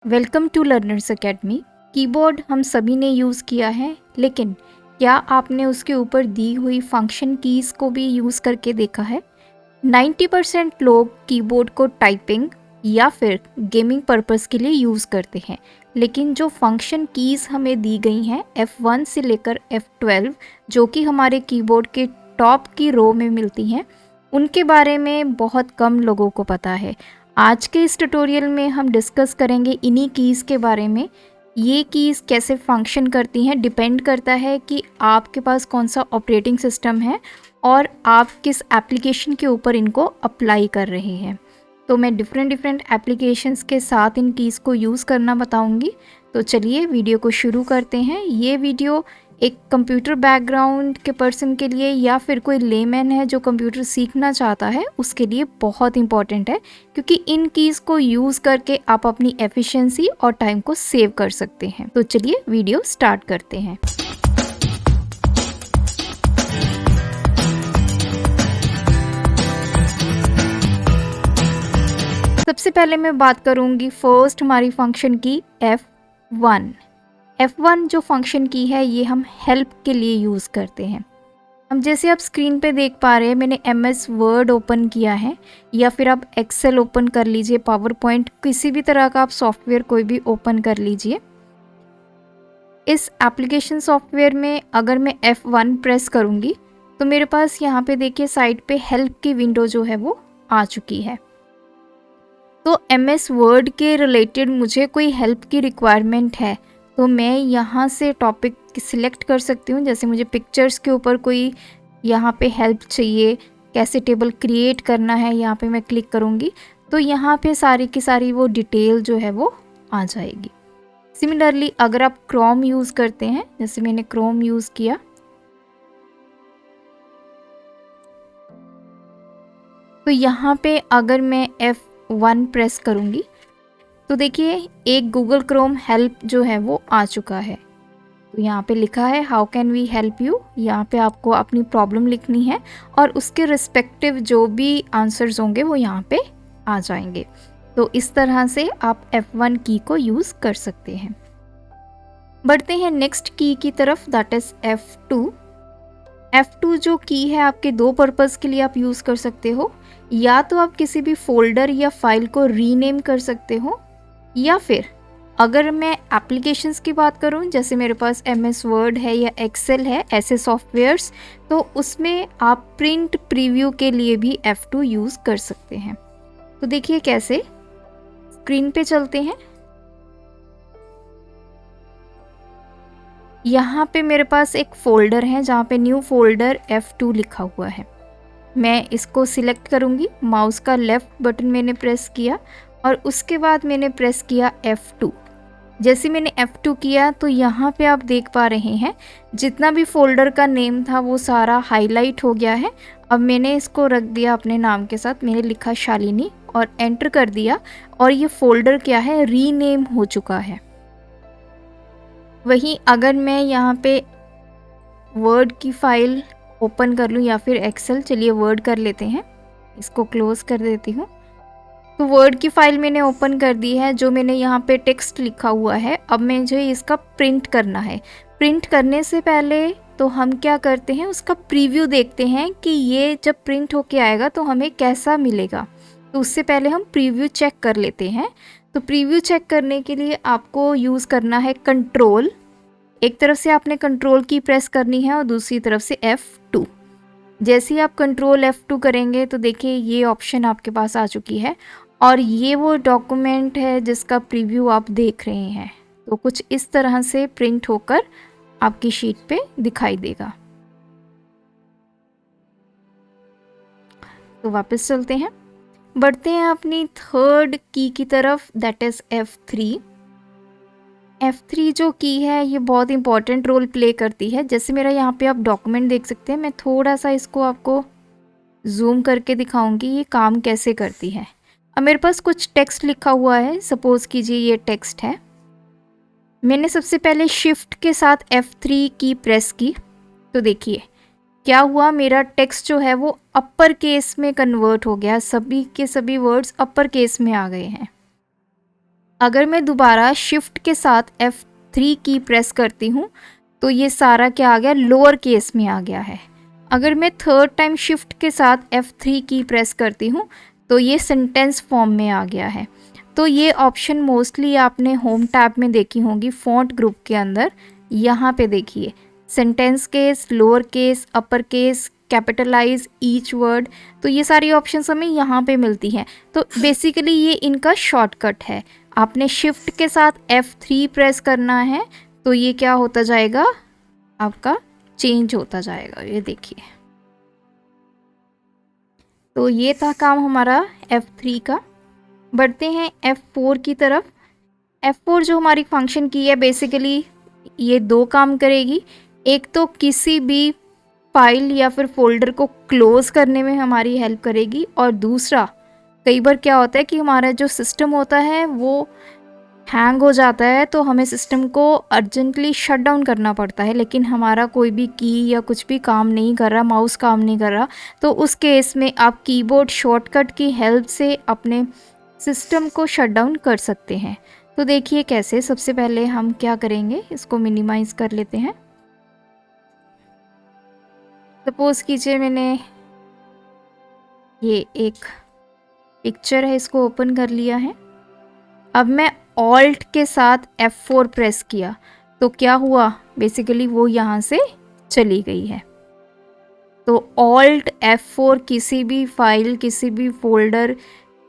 Welcome to Learners Academy. Keyboard हम सभी ने यूज़ किया है, लेकिन क्या आपने उसके ऊपर दी हुई फंक्शन कीज़ को भी यूज़ करके देखा है? 90% लोग कीबोर्ड को टाइपिंग या फिर गेमिंग पर्पस के लिए यूज़ करते हैं, लेकिन जो फंक्शन कीज़ हमें दी गई हैं F1 से लेकर F12 जो कि हमारे कीबोर्ड के टॉप की रो में मिलती हैं, उनके बारे में बहुत कम लोगों को पता है। आज के इस ट्यूटोरियल में हम डिस्कस करेंगे इन्हीं कीज़ के बारे में। ये कीज़ कैसे फंक्शन करती हैं डिपेंड करता है कि आपके पास कौन सा ऑपरेटिंग सिस्टम है और आप किस एप्लीकेशन के ऊपर इनको अप्लाई कर रहे हैं। तो मैं डिफरेंट एप्लीकेशंस के साथ इन कीज़ को यूज़ करना बताऊंगी। तो चलिए वीडियो को शुरू करते हैं। ये वीडियो एक कंप्यूटर बैकग्राउंड के पर्सन के लिए या फिर कोई लेमैन है जो कंप्यूटर सीखना चाहता है उसके लिए बहुत इंपॉर्टेंट है, क्योंकि इन कीज़ को यूज़ करके आप अपनी एफिशिएंसी और टाइम को सेव कर सकते हैं। तो चलिए वीडियो स्टार्ट करते हैं। सबसे पहले मैं बात करूंगी फर्स्ट हमारी फंक्शन की F1। F1 जो फंक्शन की है ये हम हेल्प के लिए यूज़ करते हैं। हम जैसे आप स्क्रीन पे देख पा रहे हैं, मैंने MS वर्ड ओपन किया है या फिर आप एक्सेल ओपन कर लीजिए, पावर पॉइंट, किसी भी तरह का आप सॉफ्टवेयर कोई भी ओपन कर लीजिए। इस एप्लीकेशन सॉफ्टवेयर में अगर मैं F1 प्रेस करूँगी तो मेरे पास यहाँ पे देखिए साइड पे हेल्प की विंडो जो है वो आ चुकी है। तो MS वर्ड के रिलेटेड मुझे कोई हेल्प की रिक्वायरमेंट है तो मैं यहाँ से टॉपिक सिलेक्ट कर सकती हूँ। जैसे मुझे पिक्चर्स के ऊपर कोई यहाँ पे हेल्प चाहिए, कैसे टेबल क्रिएट करना है, यहाँ पे मैं क्लिक करूँगी तो यहाँ पे सारी की सारी वो डिटेल जो है वो आ जाएगी। सिमिलरली अगर आप क्रोम यूज़ करते हैं, जैसे मैंने क्रोम यूज़ किया तो यहाँ पे अगर मैं F1 प्रेस करूँगी तो देखिए एक गूगल क्रोम हेल्प जो है वो आ चुका है। तो यहाँ पे लिखा है how can we help you. यहाँ पे आपको अपनी प्रॉब्लम लिखनी है और उसके रिस्पेक्टिव जो भी आंसर्स होंगे वो यहाँ पे आ जाएंगे। तो इस तरह से आप F1 की को यूज़ कर सकते हैं। बढ़ते हैं नेक्स्ट की तरफ, दैट इज़ F2। F2 जो की है आपके दो पर्पज़ के लिए आप यूज़ कर सकते हो। या तो आप किसी भी फोल्डर या फाइल को रीनेम कर सकते हो, या फिर अगर मैं एप्लीकेशंस की बात करूं, जैसे मेरे पास MS वर्ड है या एक्सेल है, ऐसे सॉफ्टवेयर्स, तो उसमें आप प्रिंट प्रीव्यू के लिए भी F2 यूज़ कर सकते हैं। तो देखिए कैसे, स्क्रीन पे चलते हैं। यहाँ पे मेरे पास एक फ़ोल्डर है जहाँ पे न्यू फोल्डर F2 लिखा हुआ है। मैं इसको सिलेक्ट करूँगी, माउस का लेफ़्ट बटन मैंने प्रेस किया और उसके बाद मैंने प्रेस किया F2। जैसे मैंने F2 किया तो यहाँ पे आप देख पा रहे हैं जितना भी फोल्डर का नेम था वो सारा हाईलाइट हो गया है। अब मैंने इसको रख दिया अपने नाम के साथ, मैंने लिखा शालिनी और एंटर कर दिया और ये फोल्डर क्या है, रीनेम हो चुका है। वहीं अगर मैं यहाँ पे वर्ड की फ़ाइल ओपन कर लूँ या फिर एक्सेल, चलिए वर्ड कर लेते हैं, इसको क्लोज़ कर देती हूँ। तो वर्ड की फ़ाइल मैंने ओपन कर दी है। जो मैंने यहाँ पे टेक्स्ट लिखा हुआ है अब मुझे इसका प्रिंट करना है। प्रिंट करने से पहले तो हम क्या करते हैं, उसका प्रीव्यू देखते हैं कि ये जब प्रिंट होके आएगा तो हमें कैसा मिलेगा। तो उससे पहले हम प्रीव्यू चेक कर लेते हैं। तो प्रीव्यू चेक करने के लिए आपको यूज़ करना है कंट्रोल। एक तरफ से आपने कंट्रोल की प्रेस करनी है और दूसरी तरफ से F2। जैसे ही आप कंट्रोल F2 करेंगे तो देखिए ये ऑप्शन आपके पास आ चुकी है और ये वो डॉक्यूमेंट है जिसका प्रीव्यू आप देख रहे हैं। तो कुछ इस तरह से प्रिंट होकर आपकी शीट पे दिखाई देगा। तो वापस चलते हैं, बढ़ते हैं अपनी थर्ड की तरफ, दैट इज़ F3। F3 जो की है ये बहुत इंपॉर्टेंट रोल प्ले करती है। जैसे मेरा यहाँ पे आप डॉक्यूमेंट देख सकते हैं, मैं थोड़ा सा इसको आपको जूम करके दिखाऊंगी ये काम कैसे करती है। अब मेरे पास कुछ टेक्स्ट लिखा हुआ है, सपोज़ कीजिए ये टेक्स्ट है। मैंने सबसे पहले शिफ्ट के साथ F3 की प्रेस की तो देखिए क्या हुआ, मेरा टेक्स्ट जो है वो अपर केस में कन्वर्ट हो गया, सभी के सभी वर्ड्स अपर केस में आ गए हैं। अगर मैं दोबारा शिफ्ट के साथ F3 की प्रेस करती हूँ तो ये सारा क्या आ गया, लोअर केस में आ गया है। अगर मैं थर्ड टाइम शिफ्ट के साथ F3 की प्रेस करती हूँ तो ये सेंटेंस फॉर्म में आ गया है। तो ये ऑप्शन मोस्टली आपने होम टैब में देखी होंगी फॉन्ट ग्रुप के अंदर। यहाँ पे देखिए sentence case, lower case, upper case, capitalise each word, तो ये सारी ऑप्शंस हमें यहाँ पे मिलती हैं। तो बेसिकली ये इनका शॉर्टकट है। आपने शिफ्ट के साथ F3 प्रेस करना है तो ये क्या होता जाएगा, आपका चेंज होता जाएगा। ये देखिए, तो ये था काम हमारा F3 का। बढ़ते हैं F4 की तरफ। F4 जो हमारी फंक्शन की है बेसिकली ये दो काम करेगी। एक तो किसी भी फाइल या फिर फोल्डर को क्लोज़ करने में हमारी हेल्प करेगी, और दूसरा कई बार क्या होता है कि हमारा जो सिस्टम होता है वो हैंग हो जाता है तो हमें सिस्टम को अर्जेंटली शट डाउन करना पड़ता है, लेकिन हमारा कोई भी की या कुछ भी काम नहीं कर रहा, माउस काम नहीं कर रहा, तो उस केस में आप कीबोर्ड शॉर्टकट की हेल्प से अपने सिस्टम को शट डाउन कर सकते हैं। तो देखिए कैसे। सबसे पहले हम क्या करेंगे, इसको मिनिमाइज़ कर लेते हैं। सपोज़ कीजिए मैंने ये एक पिक्चर है, इसको ओपन कर लिया है। अब मैं ऑल्ट के साथ F4 प्रेस किया तो क्या हुआ, बेसिकली वो यहाँ से चली गई है। तो ऑल्ट F4 किसी भी फाइल, किसी भी फोल्डर,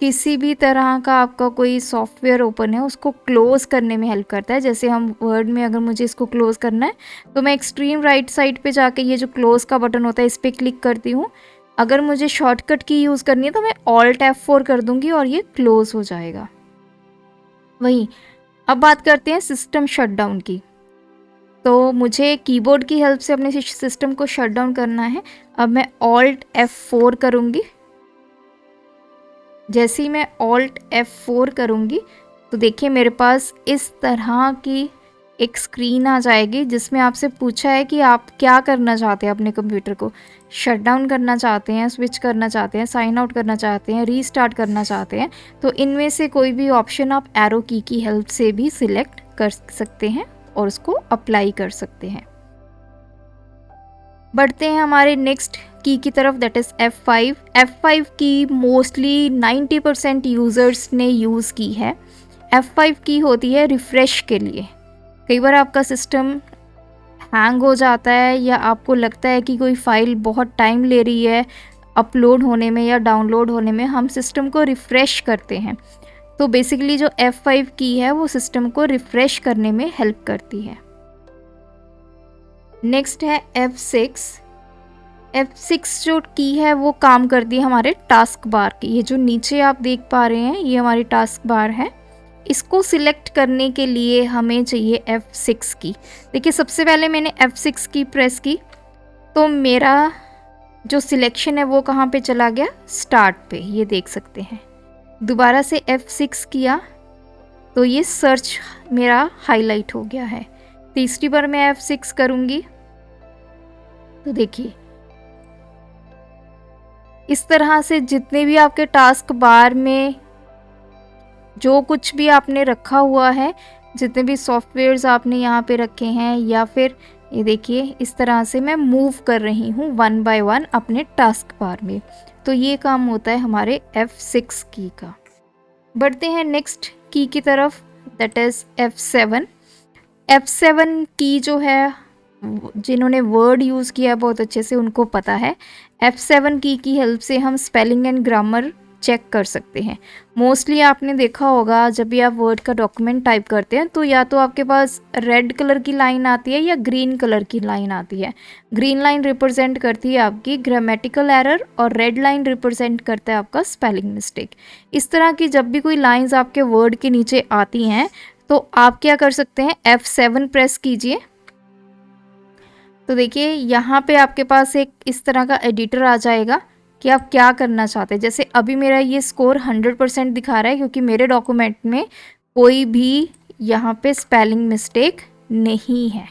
किसी भी तरह का आपका कोई सॉफ्टवेयर ओपन है उसको क्लोज़ करने में हेल्प करता है। जैसे हम वर्ड में अगर मुझे इसको क्लोज़ करना है तो मैं एक्सट्रीम राइट साइड पे जाके ये जो क्लोज़ का बटन होता है इस पर क्लिक करती हूँ। अगर मुझे शॉर्टकट की यूज़ करनी है तो मैं ऑल्ट F4 कर दूँगी और ये क्लोज़ हो जाएगा। वही अब बात करते हैं सिस्टम शटडाउन की। तो मुझे कीबोर्ड की हेल्प से अपने सिस्टम को शट डाउन करना है। अब मैं ऑल्ट F4 करूँगी। जैसे ही मैं ऑल्ट F4 करूँगी तो देखिए मेरे पास इस तरह की एक स्क्रीन आ जाएगी जिसमें आपसे पूछा है कि आप क्या करना चाहते हैं, अपने कंप्यूटर को शट डाउन करना चाहते हैं, स्विच करना चाहते हैं, साइन आउट करना चाहते हैं, रीस्टार्ट करना चाहते हैं। तो इनमें से कोई भी ऑप्शन आप एरो की हेल्प से भी सिलेक्ट कर सकते हैं और उसको अप्लाई कर सकते हैं। बढ़ते हैं हमारे नेक्स्ट की तरफ, दैट इज़ F5। F5 की मोस्टली 90% यूज़र्स ने यूज़ की है। F5 की होती है रिफ़्रेश के लिए। कई बार आपका सिस्टम हैंग हो जाता है या आपको लगता है कि कोई फ़ाइल बहुत टाइम ले रही है अपलोड होने में या डाउनलोड होने में, हम सिस्टम को रिफ़्रेश करते हैं। तो बेसिकली जो F5 की है वो सिस्टम को रिफ़्रेश करने में हेल्प करती है। नेक्स्ट है F6। F6 जो की है वो काम करती है हमारे टास्क बार की। ये जो नीचे आप देख पा रहे हैं ये हमारी टास्क बार है। इसको सिलेक्ट करने के लिए हमें चाहिए F6 की। देखिए सबसे पहले मैंने F6 की प्रेस की तो मेरा जो सिलेक्शन है वो कहाँ पे चला गया, स्टार्ट पे, ये देख सकते हैं। दोबारा से F6 किया तो ये सर्च मेरा हाईलाइट हो गया है। तीसरी बार मैं F6 करूँगी तो देखिए इस तरह से जितने भी आपके टास्क बार में जो कुछ भी आपने रखा हुआ है, जितने भी सॉफ्टवेयर्स आपने यहाँ पे रखे हैं, या फिर ये देखिए इस तरह से मैं मूव कर रही हूँ वन बाय वन अपने टास्क बार में। तो ये काम होता है हमारे F6 की का। बढ़ते हैं नेक्स्ट की तरफ, दैट इज़ F7। F7 की जो है जिन्होंने वर्ड यूज़ किया बहुत अच्छे से उनको पता है। F7 की हेल्प से हम स्पेलिंग एंड ग्रामर चेक कर सकते हैं। मोस्टली आपने देखा होगा जब भी आप वर्ड का डॉक्यूमेंट टाइप करते हैं तो या तो आपके पास रेड कलर की लाइन आती है या ग्रीन कलर की लाइन आती है। ग्रीन लाइन रिप्रेजेंट करती है आपकी ग्रामेटिकल एरर और रेड लाइन रिप्रेजेंट करता है आपका स्पेलिंग मिस्टेक। इस तरह की जब भी कोई लाइंस आपके वर्ड के नीचे आती हैं तो आप क्या कर सकते हैं, F7 प्रेस कीजिए। तो देखिए यहाँ पे आपके पास एक इस तरह का एडिटर आ जाएगा कि आप क्या करना चाहते हैं। जैसे अभी मेरा ये स्कोर 100% दिखा रहा है क्योंकि मेरे डॉक्यूमेंट में कोई भी यहाँ पे स्पेलिंग मिस्टेक नहीं है।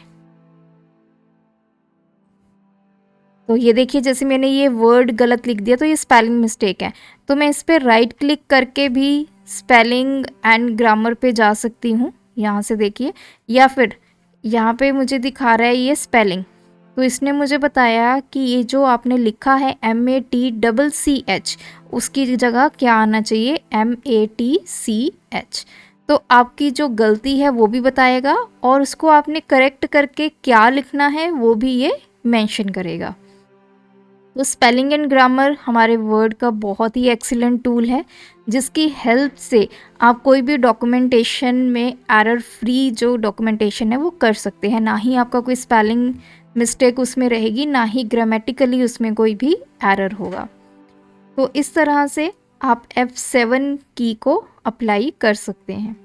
तो ये देखिए जैसे मैंने ये वर्ड गलत लिख दिया तो ये स्पेलिंग मिस्टेक है। तो मैं इस पर राइट क्लिक करके भी स्पेलिंग एंड ग्रामर पे जा सकती हूँ, यहाँ से देखिए, या फिर यहाँ पे मुझे दिखा रहा है ये स्पेलिंग। तो इसने मुझे बताया कि ये जो आपने लिखा है MATCH, उसकी जगह क्या आना चाहिए, MATCH। तो आपकी जो गलती है वो भी बताएगा और उसको आपने करेक्ट करके क्या लिखना है वो भी ये मेंशन करेगा। तो स्पेलिंग एंड ग्रामर हमारे वर्ड का बहुत ही एक्सीलेंट टूल है, जिसकी हेल्प से आप कोई भी डॉक्यूमेंटेशन में एरर फ्री जो डॉक्यूमेंटेशन है वो कर सकते हैं। ना ही आपका कोई स्पेलिंग मिस्टेक उसमें रहेगी, ना ही ग्रामेटिकली उसमें कोई भी एरर होगा। तो इस तरह से आप F7 की को अप्लाई कर सकते हैं।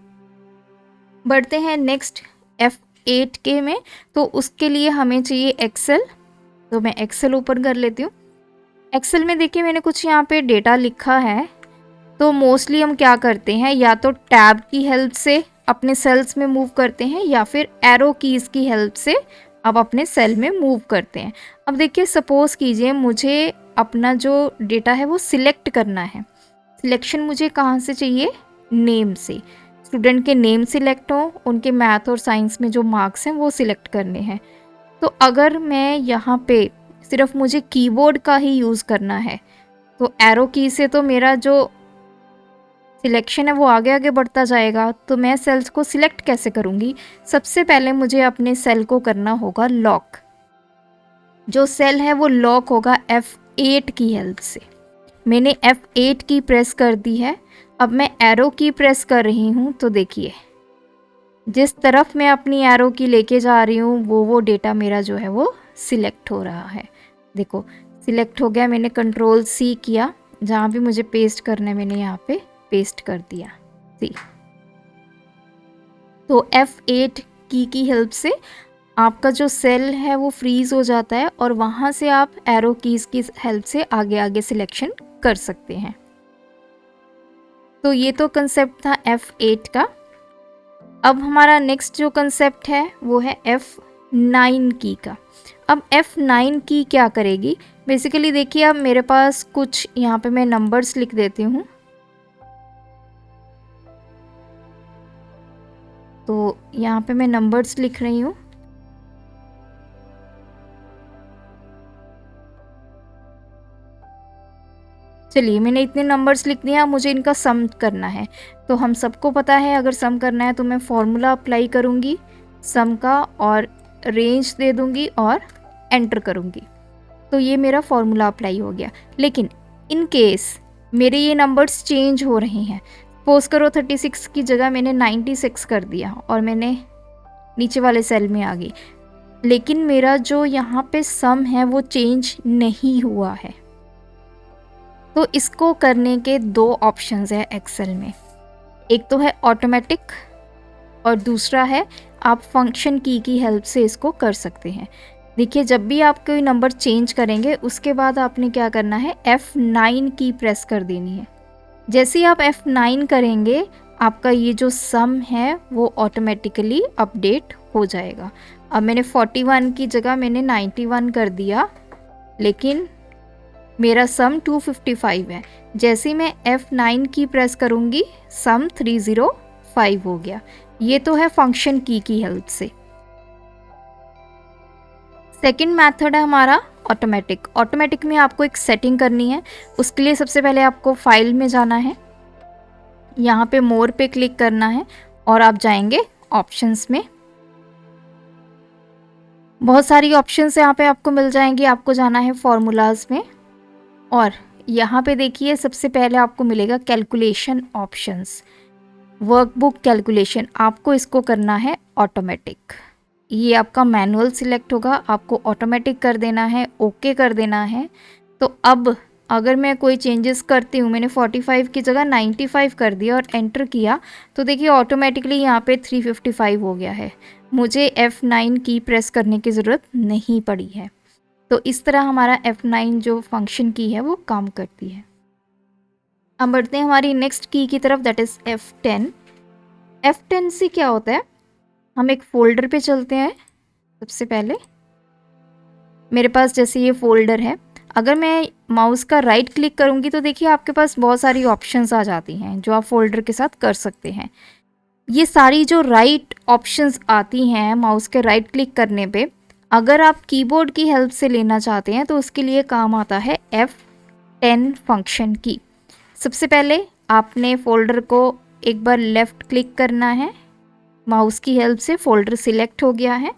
बढ़ते हैं नेक्स्ट F8 के में। तो उसके लिए हमें चाहिए एक्सेल। तो मैं एक्सेल ओपन कर लेती हूँ। एक्सेल में देखिए मैंने कुछ यहाँ पे डेटा लिखा है। तो मोस्टली हम क्या करते हैं, या तो टैब की हेल्प से अपने सेल्स में मूव करते हैं या फिर एरो कीज़ की हेल्प से आप अपने सेल में मूव करते हैं। अब देखिए सपोज़ कीजिए मुझे अपना जो डेटा है वो सिलेक्ट करना है। सिलेक्शन मुझे कहाँ से चाहिए, नेम से। स्टूडेंट के नेम सिलेक्ट हो, उनके मैथ और साइंस में जो मार्क्स हैं वो सिलेक्ट करने हैं। तो अगर मैं यहाँ पे सिर्फ मुझे कीबोर्ड का ही यूज़ करना है तो एरो की से तो मेरा जो सिलेक्शन है वो आगे आगे बढ़ता जाएगा। तो मैं सेल्स को सिलेक्ट कैसे करूँगी, सबसे पहले मुझे अपने सेल को करना होगा लॉक। जो सेल है वो लॉक होगा F8 की हेल्प से। मैंने F8 की प्रेस कर दी है। अब मैं एरो की प्रेस कर रही हूँ। तो देखिए जिस तरफ मैं अपनी एरो की लेके जा रही हूँ वो डेटा मेरा जो है वो सिलेक्ट हो रहा है। देखो सिलेक्ट हो गया। मैंने Ctrl+C किया, जहाँ भी मुझे पेस्ट करना है मैंने यहाँ पे पेस्ट कर दिया। सी तो F8 की हेल्प से आपका जो सेल है वो फ्रीज हो जाता है और वहाँ से आप एरो कीज़ की हेल्प से आगे आगे सिलेक्शन कर सकते हैं। तो ये तो कंसेप्ट था F8 का। अब हमारा नेक्स्ट जो कंसेप्ट है वो है F9 की का। अब F9 की क्या करेगी, बेसिकली देखिए अब मेरे पास कुछ यहाँ पे मैं नंबर्स लिख देती हूँ। तो यहाँ पे मैं नंबर्स लिख रही हूँ। चलिए मैंने इतने नंबर्स लिख दिए, मुझे इनका सम करना है। तो हम सबको पता है अगर सम करना है तो मैं फॉर्मूला अप्लाई करूँगी सम का और रेंज दे दूँगी और एंटर करूँगी। तो ये मेरा फॉर्मूला अप्लाई हो गया। लेकिन इन केस मेरे ये नंबर्स चेंज हो रहे हैं, सपोज करो 36 की जगह मैंने 96 कर दिया और मैंने नीचे वाले सेल में आ गई, लेकिन मेरा जो यहाँ पे सम है वो चेंज नहीं हुआ है। तो इसको करने के दो ऑप्शंस है एक्सेल में। एक तो है ऑटोमेटिक और दूसरा है आप फंक्शन की हेल्प से इसको कर सकते हैं। देखिए जब भी आप कोई नंबर चेंज करेंगे उसके बाद आपने क्या करना है, F9 की प्रेस कर देनी है। जैसे ही आप F9 करेंगे आपका ये जो सम है वो ऑटोमेटिकली अपडेट हो जाएगा। अब मैंने 41 की जगह मैंने 91 कर दिया, लेकिन मेरा सम 255 है। जैसे ही मैं F9 की प्रेस करूँगी सम 305 हो गया। ये तो है फंक्शन की हेल्प से। सेकंड मेथड है हमारा ऑटोमेटिक। ऑटोमेटिक में आपको एक सेटिंग करनी है। उसके लिए सबसे पहले आपको फाइल में जाना है, यहाँ पे मोर पे क्लिक करना है और आप जाएंगे ऑप्शंस में। बहुत सारी ऑप्शंस यहाँ पे आपको मिल जाएंगी। आपको जाना है फॉर्मूलाज में और यहाँ पे देखिए सबसे पहले आपको मिलेगा कैलकुलेशन ऑप्शंस, वर्कबुक कैलकुलेशन। आपको इसको करना है ऑटोमेटिक। ये आपका मैनुअल सिलेक्ट होगा, आपको ऑटोमेटिक कर देना है, ओके कर देना है। तो अब अगर मैं कोई चेंजेस करती हूँ, मैंने 45 की जगह 95 कर दिया और एंटर किया, तो देखिए ऑटोमेटिकली यहाँ पे 355 हो गया है। मुझे F9 की प्रेस करने की ज़रूरत नहीं पड़ी है। तो इस तरह हमारा F9 जो फंक्शन की है वो काम करती है। अब बढ़ते हैं हमारी नेक्स्ट की तरफ, दैट इज़ F10। F10 से क्या होता है, हम एक फ़ोल्डर पे चलते हैं। सबसे पहले मेरे पास जैसे ये फ़ोल्डर है, अगर मैं माउस का राइट क्लिक करूँगी तो देखिए आपके पास बहुत सारी ऑप्शंस आ जाती हैं जो आप फोल्डर के साथ कर सकते हैं। ये सारी जो राइट ऑप्शंस आती हैं माउस के राइट क्लिक करने पे, अगर आप कीबोर्ड की हेल्प से लेना चाहते हैं तो उसके लिए काम आता है F10 फंक्शन की। सबसे पहले आपने फोल्डर को एक बार लेफ़्ट क्लिक करना है, माउस की हेल्प से फोल्डर सिलेक्ट हो गया है।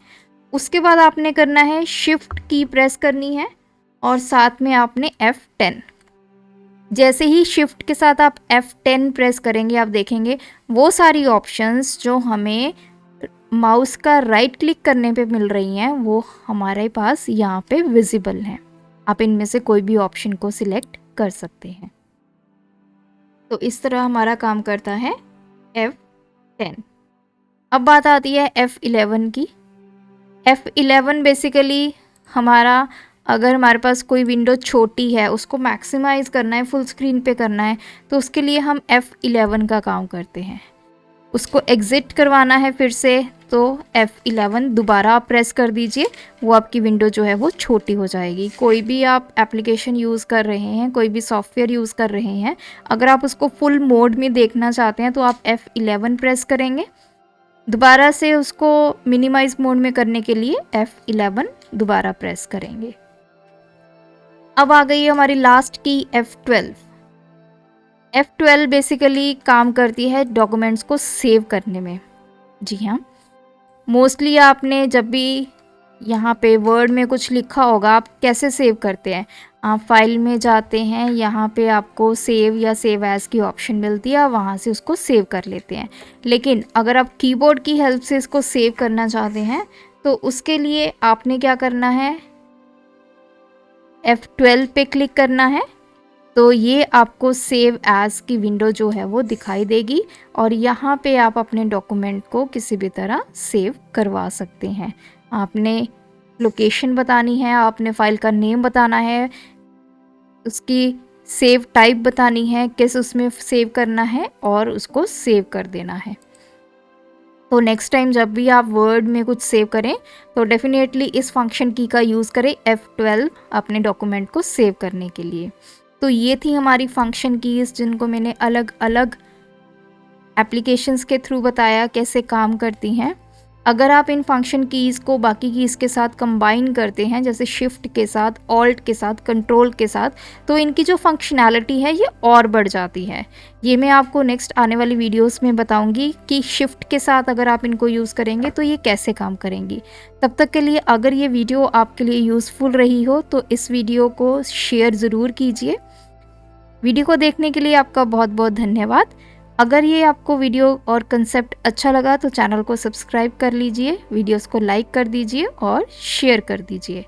उसके बाद आपने करना है शिफ्ट की प्रेस करनी है और साथ में आपने F10। जैसे ही शिफ्ट के साथ आप F10 प्रेस करेंगे आप देखेंगे वो सारी ऑप्शंस जो हमें माउस का राइट क्लिक करने पे मिल रही हैं वो हमारे पास यहाँ पे विजिबल हैं। आप इनमें से कोई भी ऑप्शन को सिलेक्ट कर सकते हैं। तो इस तरह हमारा काम करता है F10। अब बात आती है F11 की। F11 बेसिकली हमारा, अगर हमारे पास कोई विंडो छोटी है उसको मैक्सिमाइज़ करना है, फुल स्क्रीन पे करना है, तो उसके लिए हम F11 का काम करते हैं। उसको एग्ज़िट करवाना है फिर से तो F11 दोबारा आप प्रेस कर दीजिए, वो आपकी विंडो जो है वो छोटी हो जाएगी। कोई भी आप एप्लीकेशन यूज़ कर रहे हैं, कोई भी सॉफ्टवेयर यूज़ कर रहे हैं, अगर आप उसको फुल मोड में देखना चाहते हैं तो आप F11 प्रेस करेंगे। दोबारा से उसको मिनिमाइज मोड में करने के लिए F11 दोबारा प्रेस करेंगे। अब आ गई हमारी लास्ट की F12। F12 बेसिकली काम करती है डॉक्यूमेंट्स को सेव करने में। जी हाँ, मोस्टली आपने जब भी यहाँ पे वर्ड में कुछ लिखा होगा, आप कैसे सेव करते हैं? आप फाइल में जाते हैं, यहाँ पे आपको सेव या सेव एज़ की ऑप्शन मिलती है, वहाँ से उसको सेव कर लेते हैं। लेकिन अगर आप कीबोर्ड की हेल्प से इसको सेव करना चाहते हैं तो उसके लिए आपने क्या करना है, F12 पे क्लिक करना है। तो ये आपको सेव एज़ की विंडो जो है वो दिखाई देगी और यहाँ पे आप अपने डॉक्यूमेंट को किसी भी तरह सेव करवा सकते हैं। आपने लोकेशन बतानी है, आपने फ़ाइल का नेम बताना है, उसकी सेव टाइप बतानी है, किस उसमें सेव करना है और उसको सेव कर देना है। तो नेक्स्ट टाइम जब भी आप वर्ड में कुछ सेव करें तो डेफिनेटली इस फंक्शन की का यूज़ करें F12 अपने डॉक्यूमेंट को सेव करने के लिए। तो ये थी हमारी फंक्शन कीज़ जिनको मैंने अलग अलग एप्लीकेशंस के थ्रू बताया कैसे काम करती हैं। अगर आप इन फंक्शन कीज़ को बाकी कीज़ के साथ कंबाइन करते हैं, जैसे शिफ्ट के साथ, ऑल्ट के साथ, कंट्रोल के साथ, तो इनकी जो फंक्शनैलिटी है ये और बढ़ जाती है। ये मैं आपको नेक्स्ट आने वाली वीडियोस में बताऊंगी कि शिफ्ट के साथ अगर आप इनको यूज़ करेंगे तो ये कैसे काम करेंगी। तब तक के लिए अगर ये वीडियो आपके लिए यूज़फुल रही हो तो इस वीडियो को शेयर ज़रूर कीजिए। वीडियो को देखने के लिए आपका बहुत बहुत धन्यवाद। अगर ये आपको वीडियो और कंसेप्ट अच्छा लगा तो चैनल को सब्सक्राइब कर लीजिए, वीडियोस को लाइक कर दीजिए और शेयर कर दीजिए।